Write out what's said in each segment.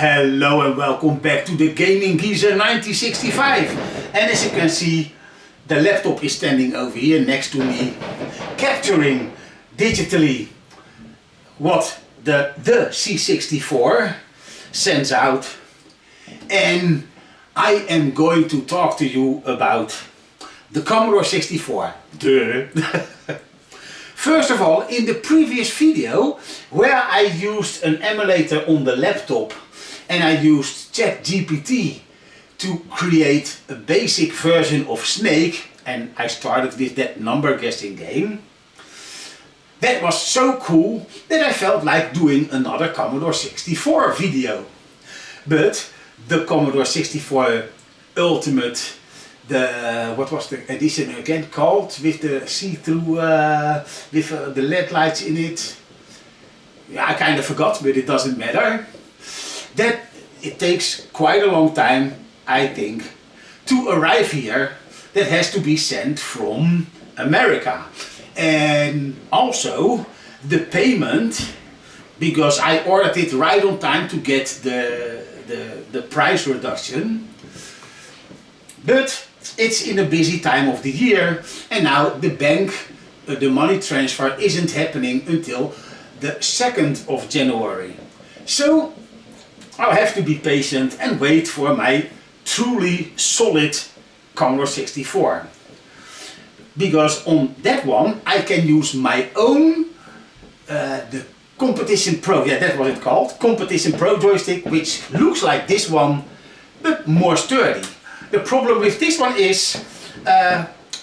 Hello and welcome back to the Gaming Geezer 1965. And as you can see, the laptop is standing over here next to me, capturing digitally what the C64 sends out. And I am going to talk to you about the Commodore 64. Duh. First of all, in the previous video where I used an emulator on the laptop and I used ChatGPT to create a basic version of Snake, and I started with that number guessing game. That was so cool that I felt like doing another Commodore 64 video. But the Commodore 64 Ultimate, what was the edition again called, with the see-through, with the LED lights in it? Yeah, I kind of forgot, but it doesn't matter. That it takes quite a long time, I think, to arrive here. That has to be sent from America. And also the payment, because I ordered it right on time to get the price reduction. But it's in a busy time of the year, and now the bank, the money transfer isn't happening until the 2nd of January. So I'll have to be patient and wait for my truly solid Commodore 64. Because on that one I can use my own, the Competition Pro, yeah, that was it called, Competition Pro joystick, which looks like this one, but more sturdy. The problem with this one is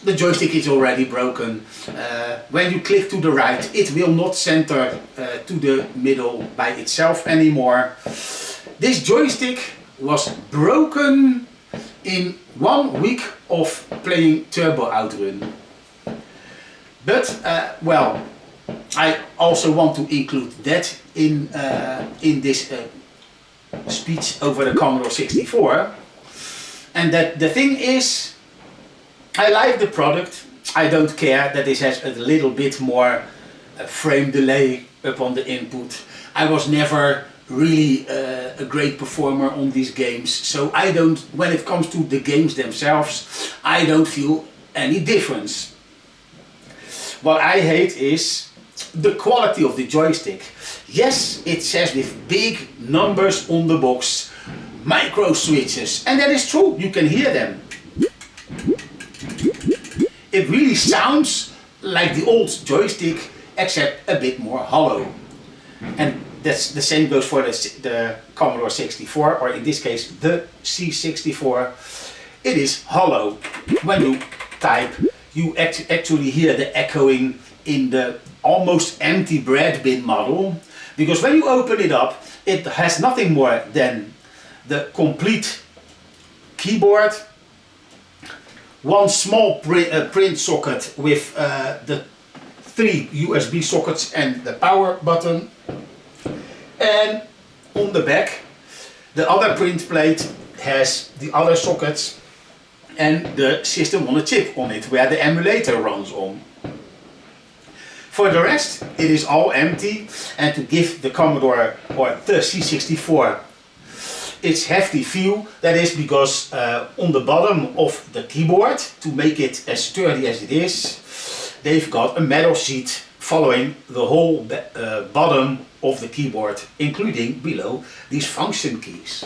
the joystick is already broken. When you click to the right, it will not center to the middle by itself anymore. This joystick was broken in 1 week of playing Turbo OutRun. But well, I also want to include that in this speech over the Commodore 64. And that the thing is, I like the product. I don't care that this has a little bit more frame delay upon the input. I was never really a great performer on these games, so I don't, when it comes to the games themselves, I don't feel any difference. What I hate is the quality of the joystick. Yes, it says with big numbers on the box, micro switches, and that is true, you can hear them. It really sounds like the old joystick, except a bit more hollow. And that's the same goes for the Commodore 64, or in this case the C64. It is hollow. When you type, you actually hear the echoing in the almost empty bread bin model, because when you open it up, it has nothing more than the complete keyboard, one small print socket with the 3 USB sockets and the power button, and on the back the other print plate has the other sockets and the system on a chip on it where the emulator runs on. For the rest, it is all empty, and to give the Commodore or the C64 its hefty feel, that is because on the bottom of the keyboard, to make it as sturdy as it is, they've got a metal sheet following the whole bottom of the keyboard, including below these function keys.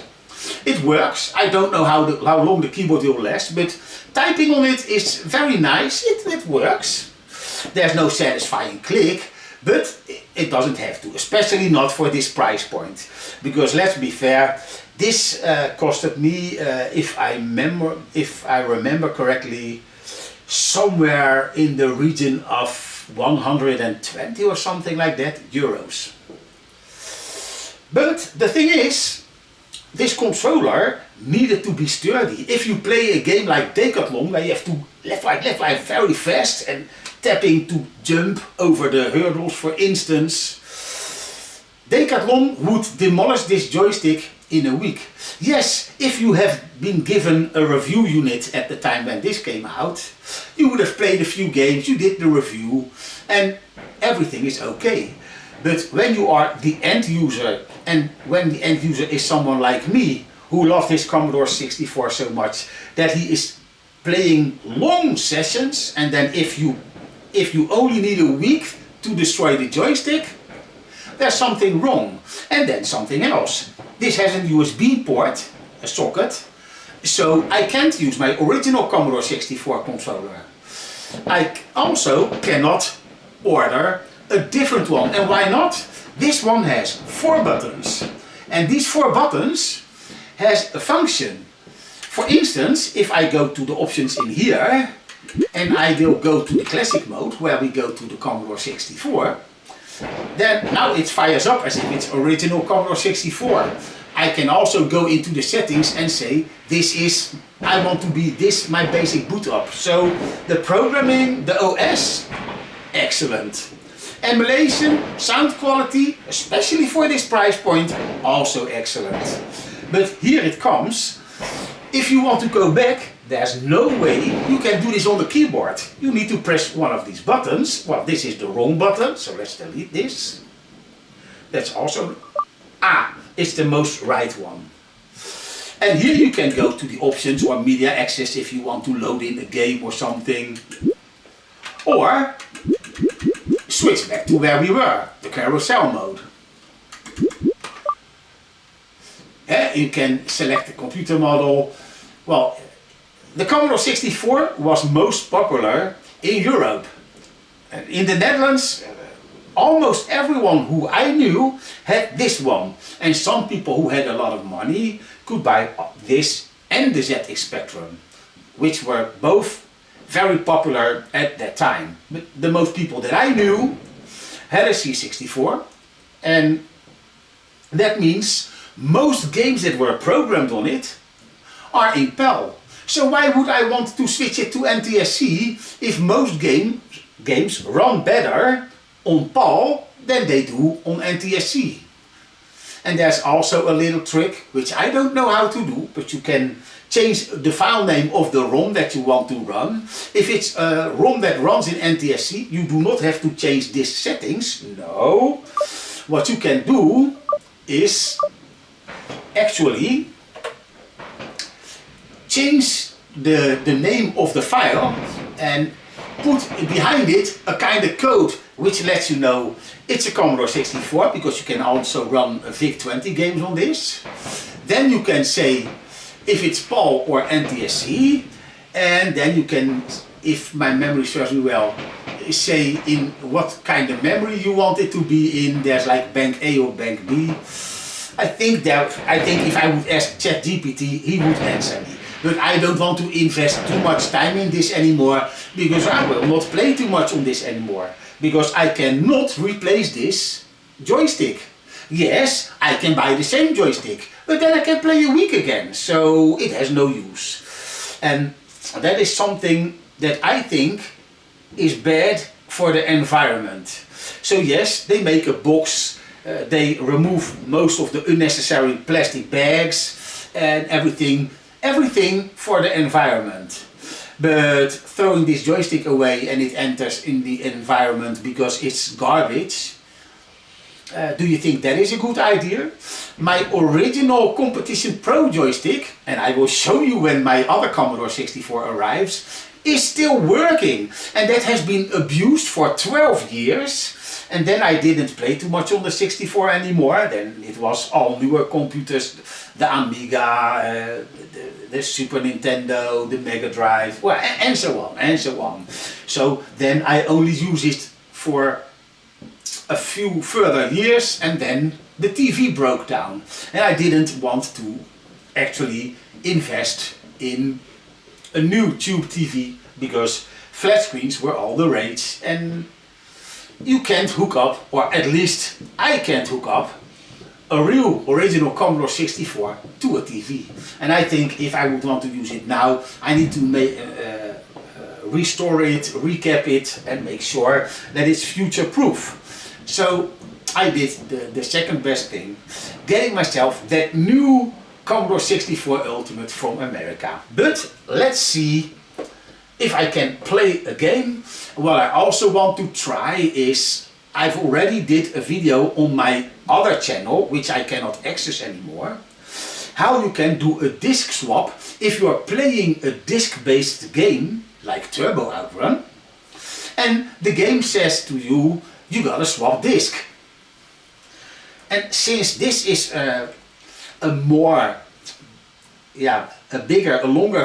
It works. I don't know how long the keyboard will last, but typing on it is very nice. It works. There's no satisfying click, but it doesn't have to, especially not for this price point. Because let's be fair, this costed me, if I remember correctly, somewhere in the region of 120 or something like that euros. But the thing is, this controller needed to be sturdy. If you play a game like Decathlon, where you have to left right very fast and tapping to jump over the hurdles, for instance, Decathlon would demolish this joystick in a week. Yes, if you have been given a review unit at the time when this came out, you would have played a few games, you did the review, and everything is okay. But when you are the end user, and when the end user is someone like me, who loved his Commodore 64 so much that he is playing long sessions, and then if you only need a week to destroy the joystick, there's something wrong. And then something else. This has a USB port, a socket, so I can't use my original Commodore 64 controller. I also cannot order a different one. And why not? This one has 4 buttons. And these 4 buttons has a function. For instance, if I go to the options in here, and I will go to the classic mode, where we go to the Commodore 64, then now it fires up as if it's original Commodore 64. I can also go into the settings and say, I want to be this my basic boot up. So the programming, the OS, excellent. Emulation, sound quality, especially for this price point, also excellent. But here it comes. If you want to go back, there's no way you can do this on the keyboard. You need to press one of these buttons. Well, this is the wrong button, so let's delete this. That's also, it's the most right one. And here you can go to the options or media access if you want to load in a game or something. Or switch back to where we were, the carousel mode. You can select the computer model. Well, the Commodore 64 was most popular in Europe. In the Netherlands, almost everyone who I knew had this one. And some people who had a lot of money could buy this and the ZX Spectrum, which were both very popular at that time. But the most people that I knew had a C64, and that means most games that were programmed on it are in PAL. So why would I want to switch it to NTSC if most games run better on PAL than they do on NTSC? And there's also a little trick which I don't know how to do, but you can change the file name of the ROM that you want to run. If it's a ROM that runs in NTSC, you do not have to change these settings. No. What you can do is actually change the name of the file and put behind it a kind of code which lets you know it's a Commodore 64, because you can also run VIC-20 games on this. Then you can say if it's PAL or NTSC, and then you can, if my memory serves me well, say in what kind of memory you want it to be in. There's like bank A or bank B. I think if I would ask ChatGPT, he would answer me. But I don't want to invest too much time in this anymore, because I will not play too much on this anymore. Because I cannot replace this joystick. Yes, I can buy the same joystick, but then I can play a week again, so it has no use. And that is something that I think is bad for the environment. So yes, they make a box, they remove most of the unnecessary plastic bags and everything for the environment. But throwing this joystick away and it enters in the environment because it's garbage, do you think that is a good idea? My original Competition Pro joystick, and I will show you when my other Commodore 64 arrives, is still working, and that has been abused for 12 years. And then I didn't play too much on the 64 anymore. Then it was all newer computers, the Amiga, the Super Nintendo, the Mega Drive, well, and so on, and so on. So then I only use it for a few further years, and then the TV broke down. And I didn't want to actually invest in a new tube TV, because flat screens were all the rage, and you can't hook up, or at least I can't hook up, a real original Commodore 64 to a TV. And I think if I would want to use it now, I need to restore it, recap it, and make sure that it's future proof. So I did the second best thing, getting myself that new Commodore 64 Ultimate from America. But let's see if I can play a game. What I also want to try is I've already did a video on my other channel, which I cannot access anymore, how you can do a disk swap if you are playing a disk-based game like Turbo OutRun and the game says to you, you gotta swap disk. And since this is a longer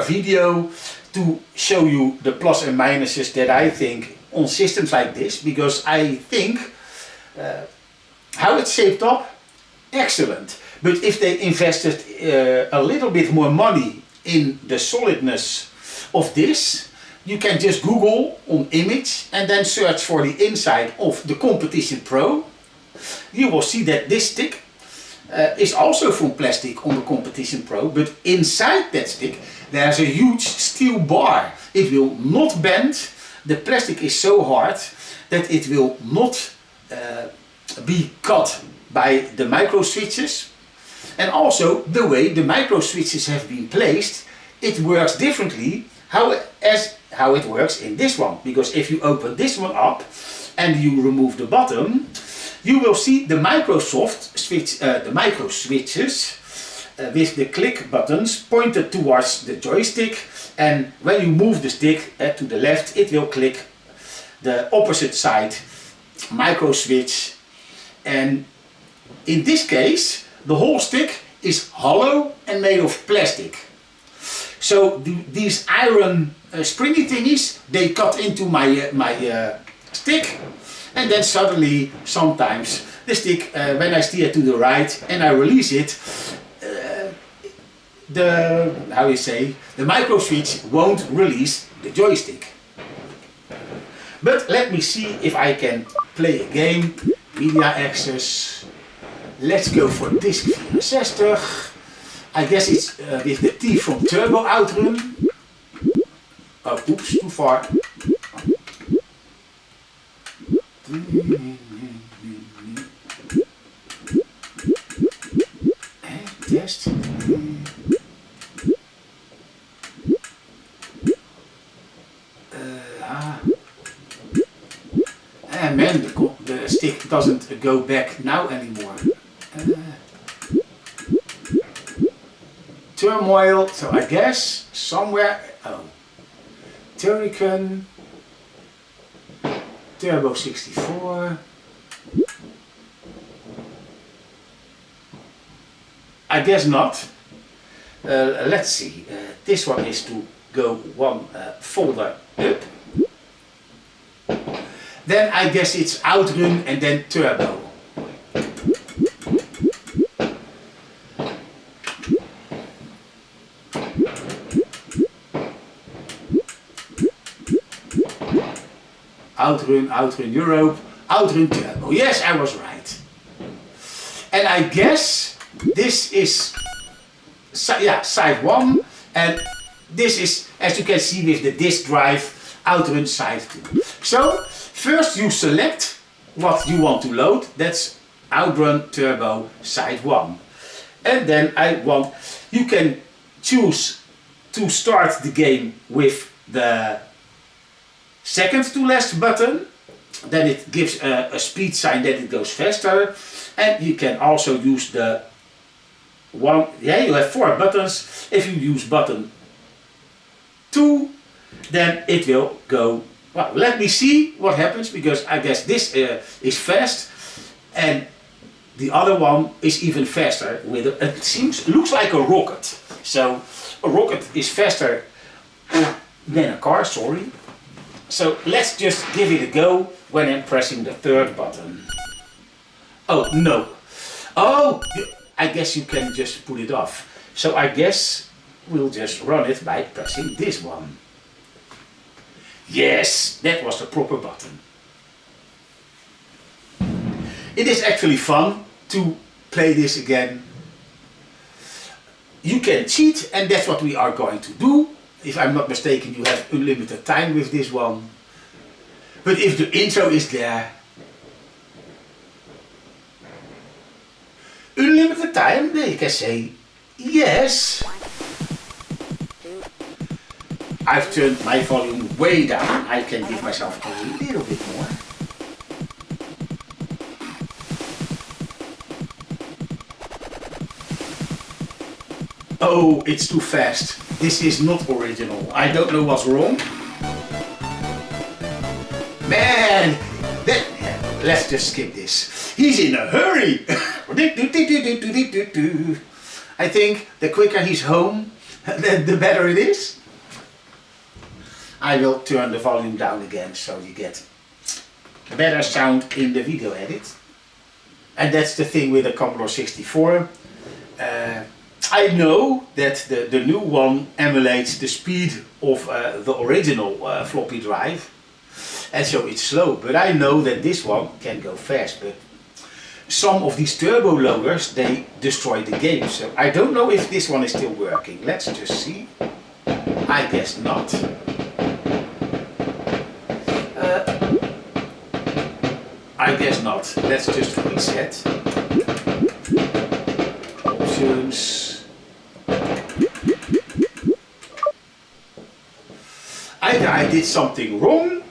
video to show you the plus and minuses that I think on systems like this, because I think how it's shaped up, excellent. But if they invested a little bit more money in the solidness of this, you can just Google on image and then search for the inside of the Competition Pro. You will see that this stick is also from plastic on the Competition Pro, but inside that stick there's a huge steel bar. It will not bend. The plastic is so hard that it will not be cut by the micro switches. And also the way the micro switches have been placed, it works differently how it works in this one. Because if you open this one up and you remove the bottom, you will see the micro switches with the click buttons pointed towards the joystick, and when you move the stick to the left, it will click the opposite side micro switch. And in this case, the whole stick is hollow and made of plastic. So these iron springy thingies, they cut into my stick, and then suddenly sometimes the stick, when I steer to the right and I release it, the micro switch won't release the joystick. But let me see if I can play a game. Media access. Let's go for disk 64. I guess it's with the T from Turbo OutRun. Oh, oops, too far. Test. Man, the stick doesn't go back now anymore. Turmoil, so I guess somewhere, Turrican, Turbo 64. I guess not. Let's see, this one is to go one folder up. Then I guess it's OutRun and then Turbo. OutRun Europe, OutRun Turbo. Yes, I was right. And I guess this is side 1, and this is, as you can see with the disk drive, OutRun side 2. So first you select what you want to load. That's OutRun Turbo side 1. And then you can choose to start the game with the second to last button. Then it gives a speed sign that it goes faster. And you can also use the one, you have 4 buttons. If you use button 2, then it will go. Well, let me see what happens, because I guess this is fast and the other one is even faster. With looks like a rocket. So a rocket is faster than a car, sorry. So let's just give it a go when I'm pressing the third button. Oh no. Oh, I guess you can just put it off. So I guess we'll just run it by pressing this one. Yes, that was the proper button. It is actually fun to play this again. You can cheat, and that's what we are going to do. If I'm not mistaken, you have unlimited time with this one. But if the intro is there, unlimited time, then you can say yes. I've turned my volume way down. I can give myself a little bit more. Oh, it's too fast. This is not original. I don't know what's wrong. Man, let's just skip this. He's in a hurry. I think the quicker he's home, the better it is. I will turn the volume down again so you get better sound in the video edit. And that's the thing with the Commodore 64. I know that the new one emulates the speed of the original floppy drive, and so it's slow, but I know that this one can go fast. But some of these turbo loaders, they destroy the game, so I don't know if this one is still working. Let's just see. I guess not. I guess not. Let's just reset. Options. Either I did something wrong,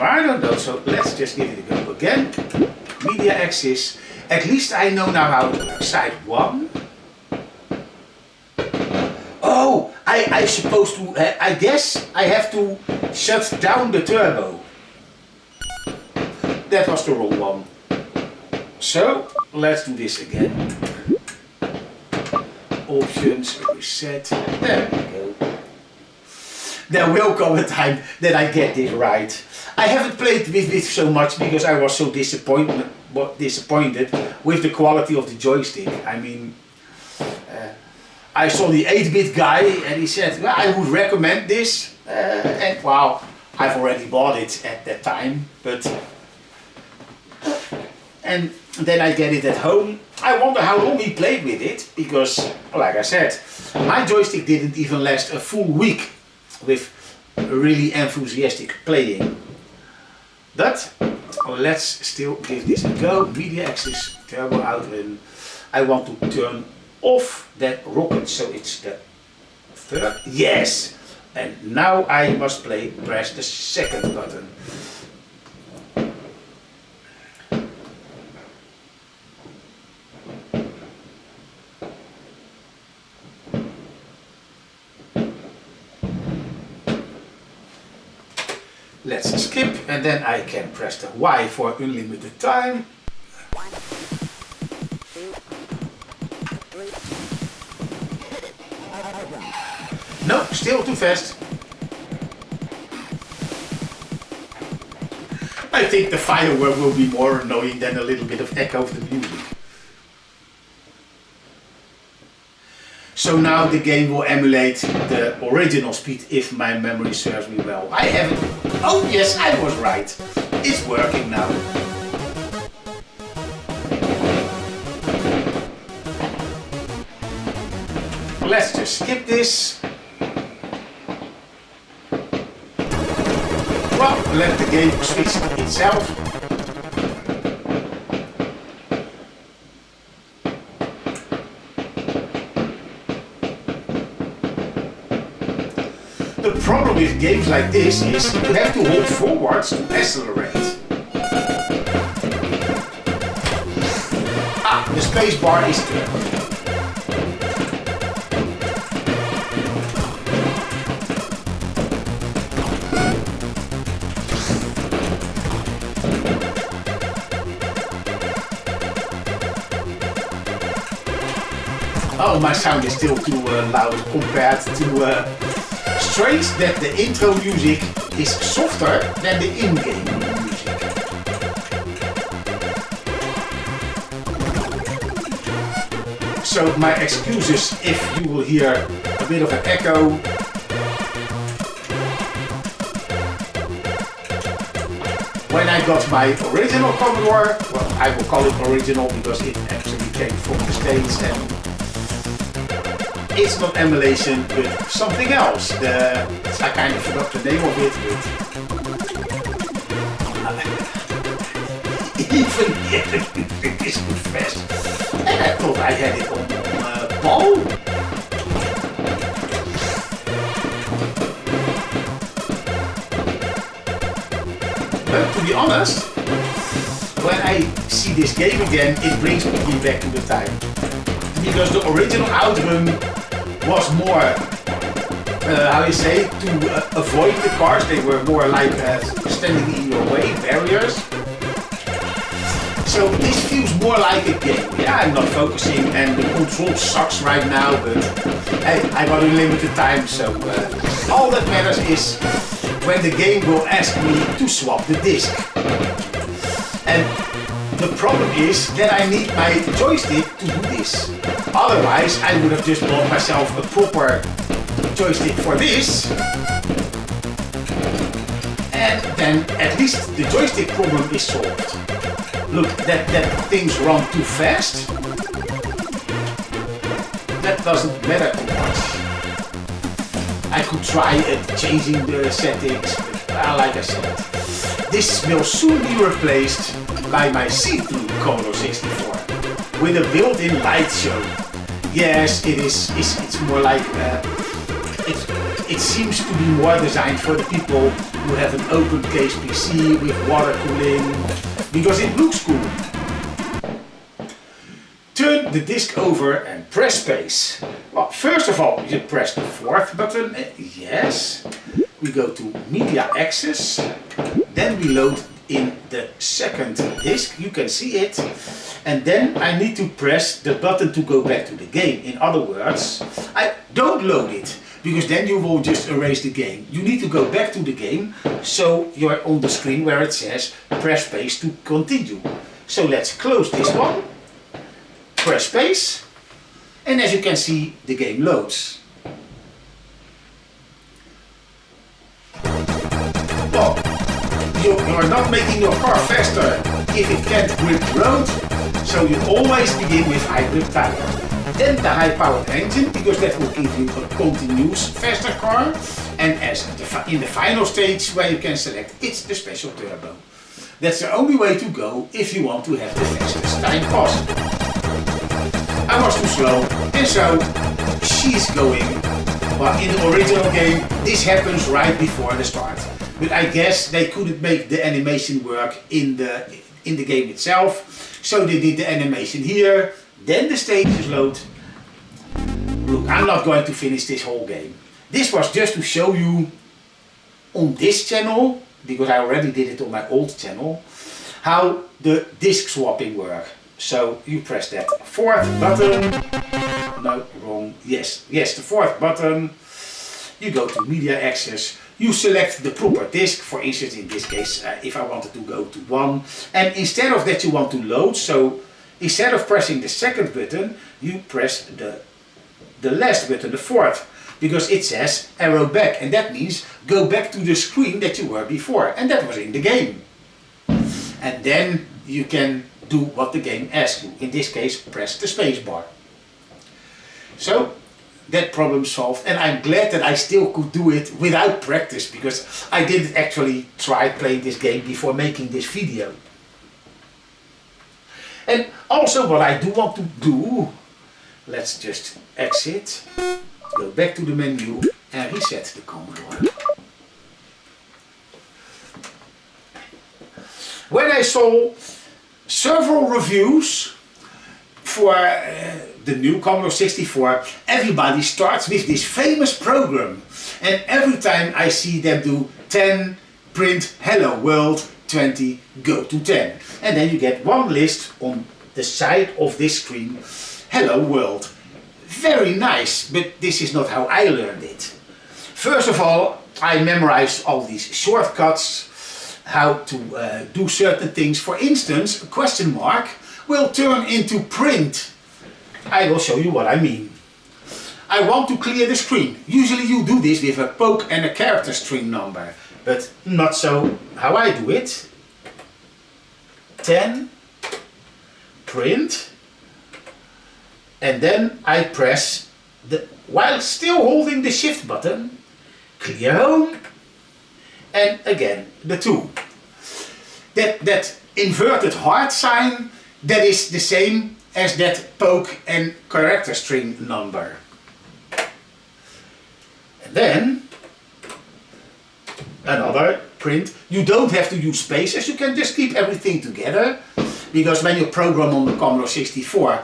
I don't know, so let's just give it a go again. Media access. At least I know now how to work. Side 1. Oh, I supposed to, I guess I have to shut down the turbo. That was the wrong one. So, let's do this again. Options, reset, there we go. There will come a time that I get this right. I haven't played with this so much because I was so disappointed with the quality of the joystick. I mean, I saw the 8-bit guy and he said, well, I would recommend this. And wow, I've already bought it at that time. And then I get it at home. I wonder how long he played with it, because, like I said, my joystick didn't even last a full week with really enthusiastic playing. But let's still give this a go. Media access, Turbo OutRun. I want to turn off that rocket, so it's the third. Yes! And now I must press the second button. Let's skip, and then I can press the Y for unlimited time. 1, 2, 3. No, still too fast. I think the firework will be more annoying than a little bit of echo of the music. So now the game will emulate the original speed if my memory serves me well. I haven't... Oh yes, I was right. It's working now. Let's just skip this. Well, let the game switch itself. The problem with games like this is you have to hold forwards to accelerate. Ah, the space bar is turned. Oh, my sound is still too loud compared to... Strange that the intro music is softer than the in-game music. So my excuses if you will hear a bit of an echo. When I got my original Commodore, well, I will call it original because it actually came from the States, and it's not emulation, but something else. I kind of forgot the name of it, but even here it is too fast. And I thought I had it on ball. But to be honest, when I see this game again, it brings me back to the time. because the original OutRun was more, how you say, to avoid the cars. They were more like standing in your way, barriers. So this feels more like a game. Yeah, I'm not focusing and the control sucks right now, but hey, I got a limited time, so all that matters is when the game will ask me to swap the disc. And the problem is that I need my joystick to do this. Otherwise, I would have just bought myself a proper joystick for this. And then at least the joystick problem is solved. Look, that things run too fast. That doesn't matter too much. I could try changing the settings, but like I said, this will soon be replaced by my see-through Commodore 64 with a built-in light show. Yes, it is. It's more like it seems to be more designed for the people who have an open case PC with water cooling, because it looks cool. Turn the disc over and press space. Well, first of all, you press the fourth button. Yes. We go to Media Access. Then we load in the second disc. You can see it. And then I need to press the button to go back to the game. In other words, I don't load it, because then you will just erase the game. You need to go back to the game, so you're on the screen where it says press space to continue. So let's close this one, press space, and as you can see, the game loads. Well, you're not making your car faster if it can't grip the road, so you always begin with high grip power. Then the high-powered engine, because that will give you a continuous faster car. And as in the final stage where you can select, it's the special turbo. That's the only way to go if you want to have the fastest time possible. I was too slow, and so she's going. Well, in the original game, this happens right before the start. But I guess they couldn't make the animation work in the game itself, so they did the animation here. Then the stages load. Look, I'm not going to finish this whole game. This was just to show you on this channel, because I already did it on my old channel, how the disc swapping work. So you press that fourth button. No, wrong. Yes, the fourth button. You go to Media Access. You select the proper disc. For instance, in this case, if I wanted to go to 1. And instead of that you want to load, so instead of pressing the second button, you press the last button, the fourth, because it says arrow back, and that means go back to the screen that you were before, and that was in the game. And then you can do what the game asks you. In this case, press the space bar. So that problem solved, and I'm glad that I still could do it without practice, because I didn't actually try playing this game before making this video. And also what I do want to do, let's just exit, go back to the menu and reset the Commodore. When I saw several reviews for the new Commodore 64, everybody starts with this famous program. And every time I see them do 10, print hello world, 20, go to 10. And then you get one list on the side of this screen, hello world. Very nice, but this is not how I learned it. First of all, I memorized all these shortcuts, how to do certain things. For instance, a question mark will turn into print. I will show you what I mean. I want to clear the screen. Usually you do this with a poke and a character string number, but not so how I do it. 10, print, and then I press while still holding the shift button, clear home, and again the 2. That inverted heart sign, that is the same as that poke and character string number. And then another print. You don't have to use spaces, you can just keep everything together, because when you program on the Commodore 64,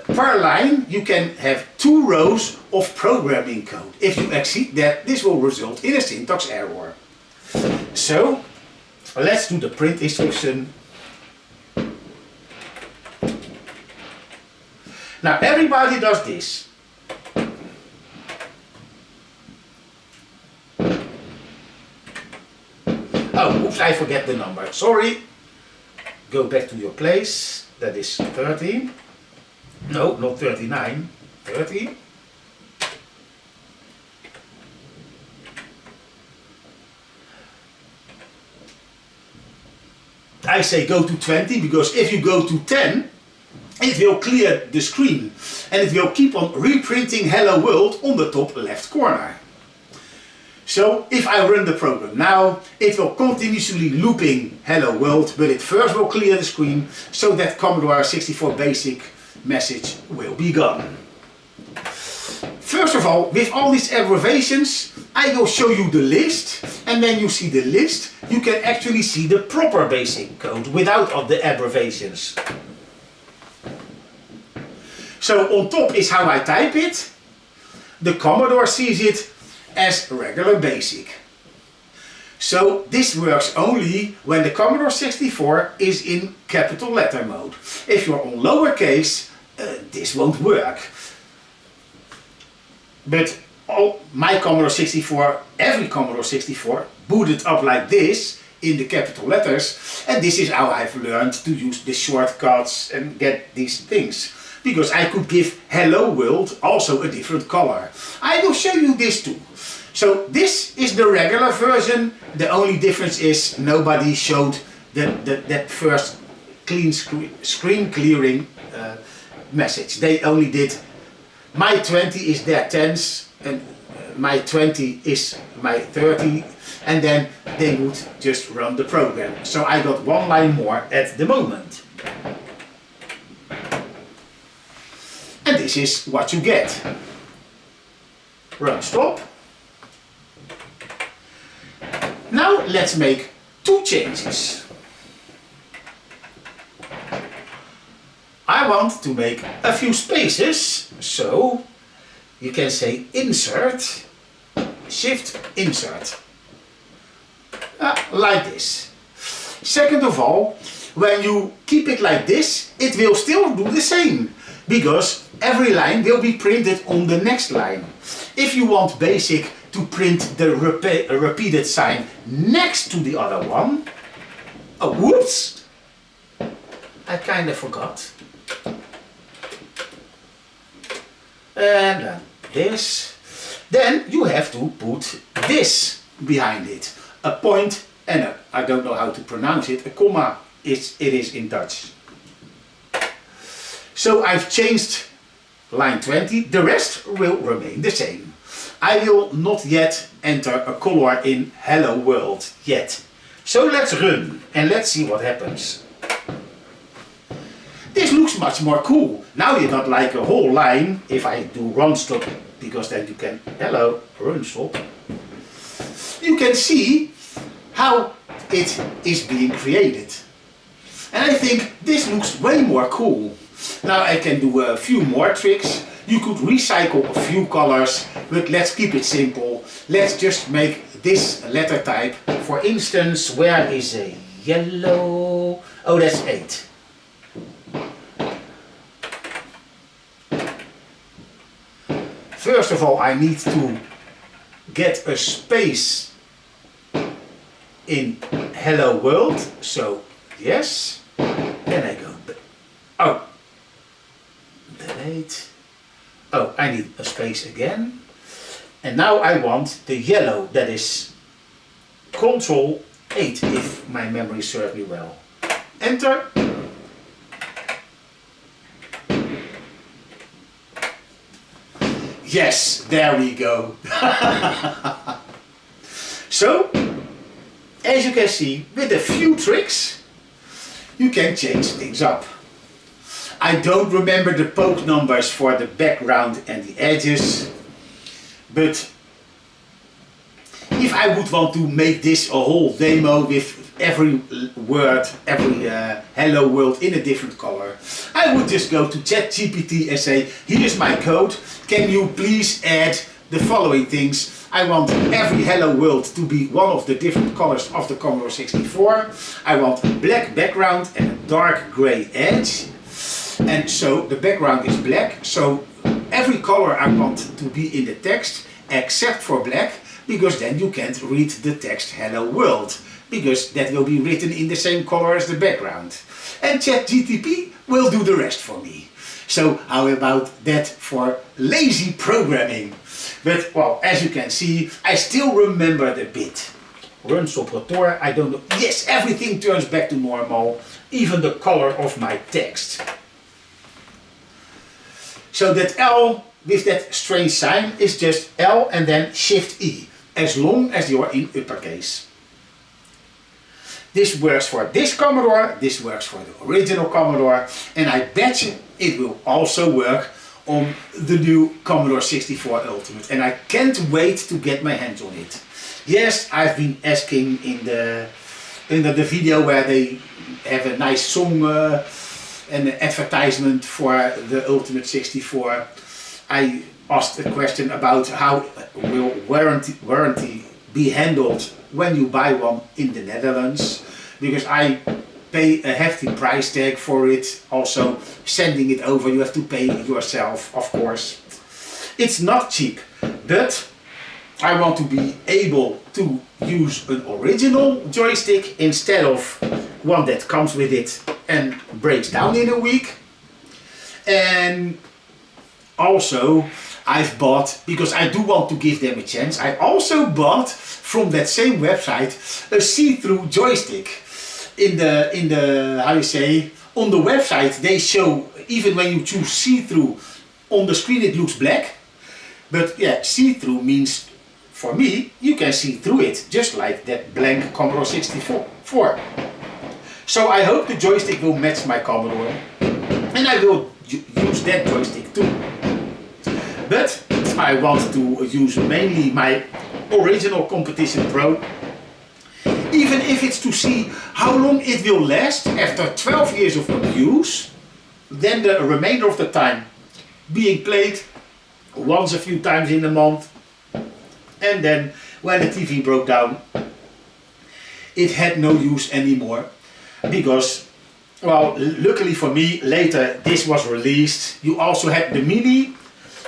per line you can have 2 rows of programming code. If you exceed that, this will result in a syntax error. So let's do the print instruction. Now everybody does this. Oh, oops, I forget the number. Sorry. Go back to your place. That is 30. No, not 39. 30. I say go to 20 because if you go to 10, it will clear the screen and it will keep on reprinting Hello World on the top left corner. So if I run the program now, it will continuously looping Hello World, but it first will clear the screen so that Commodore 64 BASIC message will be gone. First of all, with all these abbreviations, I will show you the list, and when you see the list, you can actually see the proper BASIC code without all the abbreviations. So on top is how I type it. The Commodore sees it as regular BASIC. So this works only when the Commodore 64 is in capital letter mode. If you're on lowercase, this won't work. But my Commodore 64, every Commodore 64 booted up like this in the capital letters, and this is how I've learned to use the shortcuts and get these things. Because I could give Hello World also a different color. I will show you this too. So this is the regular version. The only difference is nobody showed that first clean screen clearing message. They only did my 20 is their tens and my 20 is my 30, and then they would just run the program. So I got 1 line more at the moment. And this is what you get. Run stop. Now let's make 2 changes. I want to make a few spaces, so you can say insert, shift insert, like this. Second of all, when you keep it like this, it will still do the same, because every line will be printed on the next line. If you want BASIC to print the repeated sign next to the other one, oh whoops, I kind of forgot. And this, then you have to put this behind it, a point and a, I don't know how to pronounce it, a comma, it is in Dutch. So I've changed line 20, the rest will remain the same. I will not yet enter a color in Hello World yet. So let's run and let's see what happens. This looks much more cool. Now you got like a whole line. If I do run stop, because then you can, hello, run stop. You can see how it is being created. And I think this looks way more cool. Now I can do a few more tricks. You could recycle a few colors, but let's keep it simple. Let's just make this letter type. For instance, where is a yellow? Oh, that's 8. First of all, I need to get a space in Hello World. So, yes. Then I go, oh, delete. Oh, I need a space again. And now I want the yellow, that is Control 8 if my memory serves me well. Enter. Yes, there we go. So, as you can see, with a few tricks, you can change things up. I don't remember the poke numbers for the background and the edges, but if I would want to make this a whole demo with every word, every hello world in a different color, I would just go to ChatGPT and say, here's my code, can you please add the following things. I want every hello world to be one of the different colors of the Commodore 64. I want a black background and a dark gray edge. And so the background is black, so every color I want to be in the text except for black, because then you can't read the text hello world, because that will be written in the same color as the background. And ChatGPT will do the rest for me. So how about that for lazy programming? But well, as you can see, I still remember the bit. Run stop rotor, I don't know. Yes, everything turns back to normal, even the color of my text. So that L with that strange sign is just L and then Shift E, as long as you're in uppercase. This works for this Commodore, this works for the original Commodore, and I bet you it will also work on the new Commodore 64 Ultimate, and I can't wait to get my hands on it. Yes, I've been asking in the video where they have a nice song and an advertisement for the Ultimate 64. I asked a question about how will warranty be handled when you buy one in the Netherlands, because I pay a hefty price tag for it. Also sending it over, you have to pay yourself, of course. It's not cheap, but I want to be able to use an original joystick instead of one that comes with it and breaks down in a week. And also I've bought, because I do want to give them a chance, I also bought from that same website a see-through joystick. In the how you say, on the website they show, even when you choose see-through, on the screen it looks black, but yeah, see-through means for me you can see through it, just like that blank Commodore 64. So I hope the joystick will match my Commodore, and I will use that joystick too. But I want to use mainly my original Competition Pro, even if it's to see how long it will last after 12 years of abuse, then the remainder of the time being played once a few times in a month, and then when the TV broke down it had no use anymore, because, well, luckily for me, later this was released. You also had the Mini,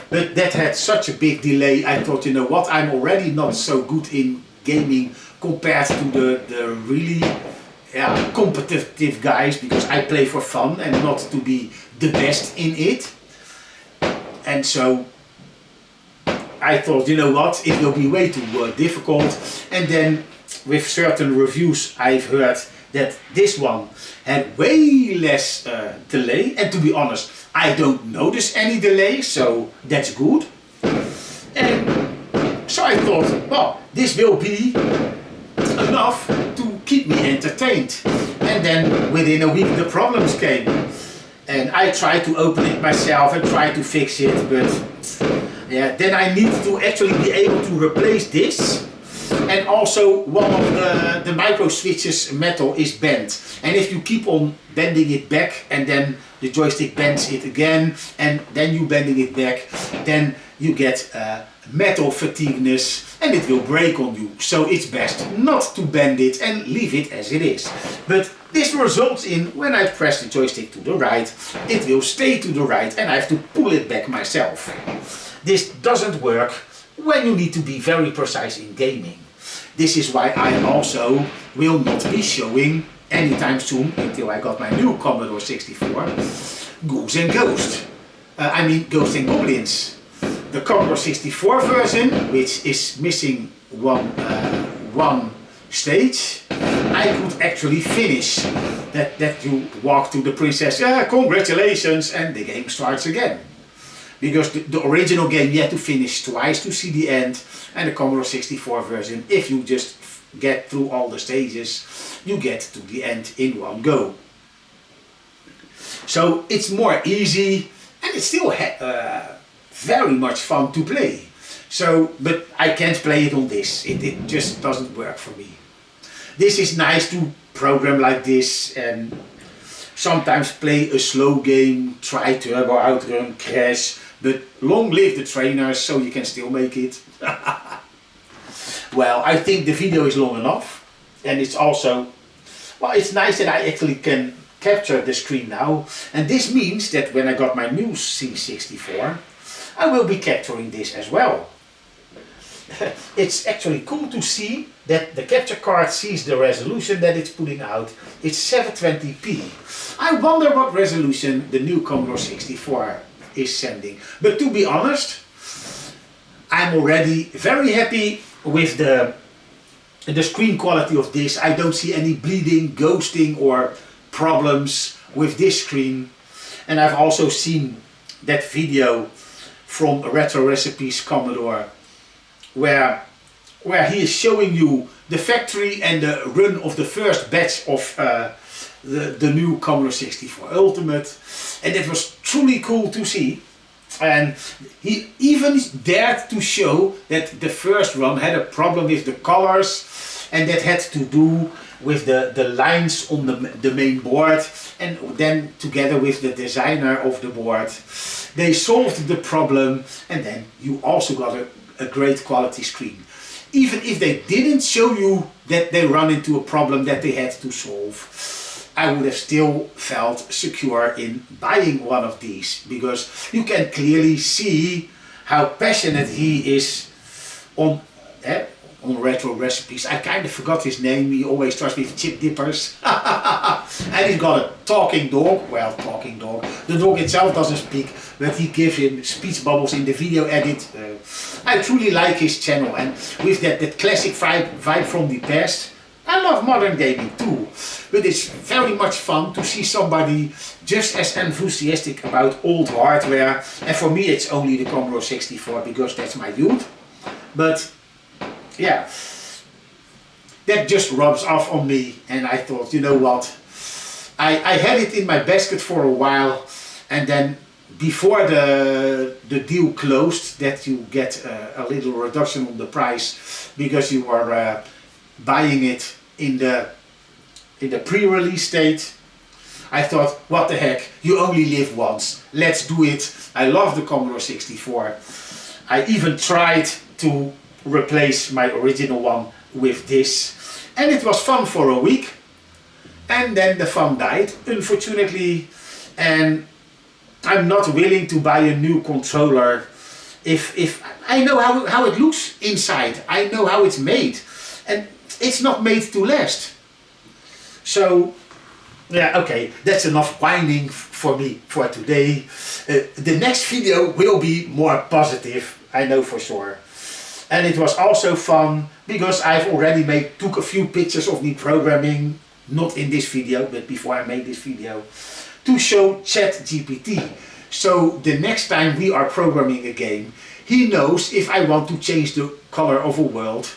but that had such a big delay. I thought, you know what, I'm already not so good in gaming compared to the really competitive guys, because I play for fun and not to be the best in it. And so I thought, you know what, it will be way too difficult. And then with certain reviews I've heard that this one had way less delay, and to be honest, I don't notice any delay, so that's good. And so I thought, well, this will be enough to keep me entertained. And then within a week the problems came, and I tried to open it myself and try to fix it, but yeah, then I need to actually be able to replace this. And also one of the micro switches metal is bent, and if you keep on bending it back and then the joystick bends it again and then you bending it back, then you get metal fatigueness and it will break on you. So it's best not to bend it and leave it as it is. But this results in, when I press the joystick to the right, it will stay to the right and I have to pull it back myself. This doesn't work when you need to be very precise in gaming. This is why I also will not be showing anytime soon, until I got my new Commodore 64, Ghouls and Ghosts. I mean Ghosts and Goblins. The Commodore 64 version, which is missing one stage, I could actually finish. That you walk to the princess, congratulations, and the game starts again. Because the original game you had to finish twice to see the end, and the Commodore 64 version, if you just get through all the stages, you get to the end in one go. So it's more easy, and it's still very much fun to play. So, but I can't play it on this, it just doesn't work for me. this is nice to program like this and sometimes play a slow game, try Turbo OutRun, crash, but long live the trainers, so you can still make it. Well, I think the video is long enough, and it's also, well, it's nice that I actually can capture the screen now, and this means that when I got my new C64, I will be capturing this as well. It's actually cool to see that the capture card sees the resolution that it's putting out. It's 720p. I wonder what resolution the new Commodore 64 is sending. But to be honest, I'm already very happy with the screen quality of this. I don't see any bleeding, ghosting or problems with this screen. And I've also seen that video from Retro Recipes Commodore where he is showing you the factory and the run of the first batch of the new Commodore 64 Ultimate, and it was truly cool to see. And he even dared to show that the first run had a problem with the colors, and that had to do with the lines on the main board, and then together with the designer of the board they solved the problem, and then you also got a great quality screen. Even if they didn't show you that they run into a problem that they had to solve, I would have still felt secure in buying one of these, because you can clearly see how passionate he is on Retro Recipes. I kind of forgot his name. He always starts with chip dippers. And he's got a talking dog. Well, talking dog. The dog itself doesn't speak, but he gives him speech bubbles in the video edit. I truly like his channel, and with that classic vibe from the past. I love modern gaming too, but it's very much fun to see somebody just as enthusiastic about old hardware. And for me it's only the Commodore 64, because that's my youth. But yeah, that just rubs off on me, and I thought, you know what, I had it in my basket for a while, and then before the deal closed, that you get a little reduction on the price because you are buying it in the pre-release state. I thought, what the heck, you only live once, let's do it. I love the Commodore 64. I even tried to replace my original one with this, and it was fun for a week, and then the fun died, unfortunately. And I'm not willing to buy a new controller if I know how it looks inside, I know how it's made, and it's not made to last. So yeah, okay, that's enough whining for me for today. The next video will be more positive, I know for sure. And it was also fun because I've already took a few pictures of me programming, not in this video, but before I made this video, to show ChatGPT. So the next time we are programming a game, he knows if I want to change the color of a world.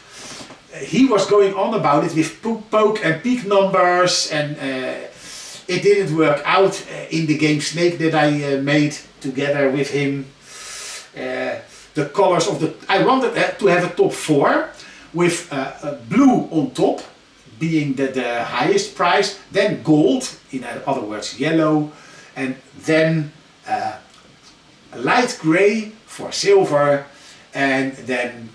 He was going on about it with poke and peak numbers, and it didn't work out in the game Snake that I made together with him. The colors of I wanted to have a top 4 with blue on top being the highest price, then gold, in other words yellow, and then light gray for silver, and then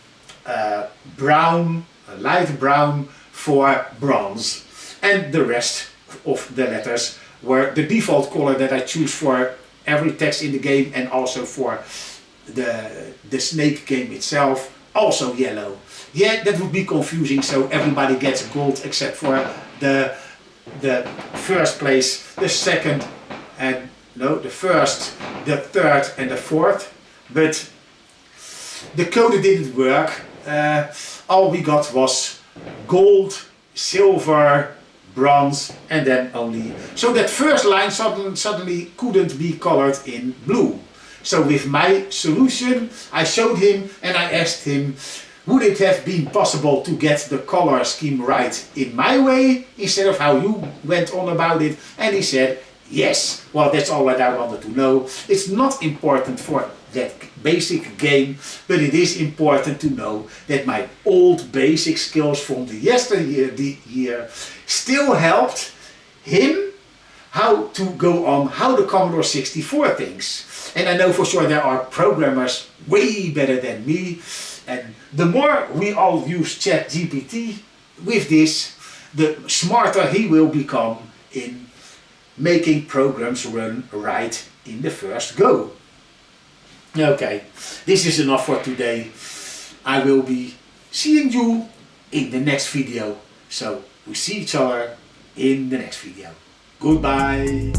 brown, light brown for bronze, and the rest of the letters were the default color that I choose for every text in the game, and also for the Snake game itself, also yellow. Yeah, that would be confusing, so everybody gets gold except for the first place, the second, and no, the first, the third and the fourth. But the code didn't work. All we got was gold, silver, bronze, and then only. So that first line suddenly couldn't be colored in blue. So with my solution, I showed him and I asked him, would it have been possible to get the color scheme right in my way instead of how you went on about it? And he said yes. Well, that's all that I wanted to know. It's not important for that basic game, but it is important to know that my old basic skills from the year still helped him how to go on how the Commodore 64 thinks. And I know for sure there are programmers way better than me, and the more we all use ChatGPT with this, the smarter he will become in making programs run right in the first go. Okay, this is enough for today. I will be seeing you in the next video. So we see each other in the next video. Goodbye.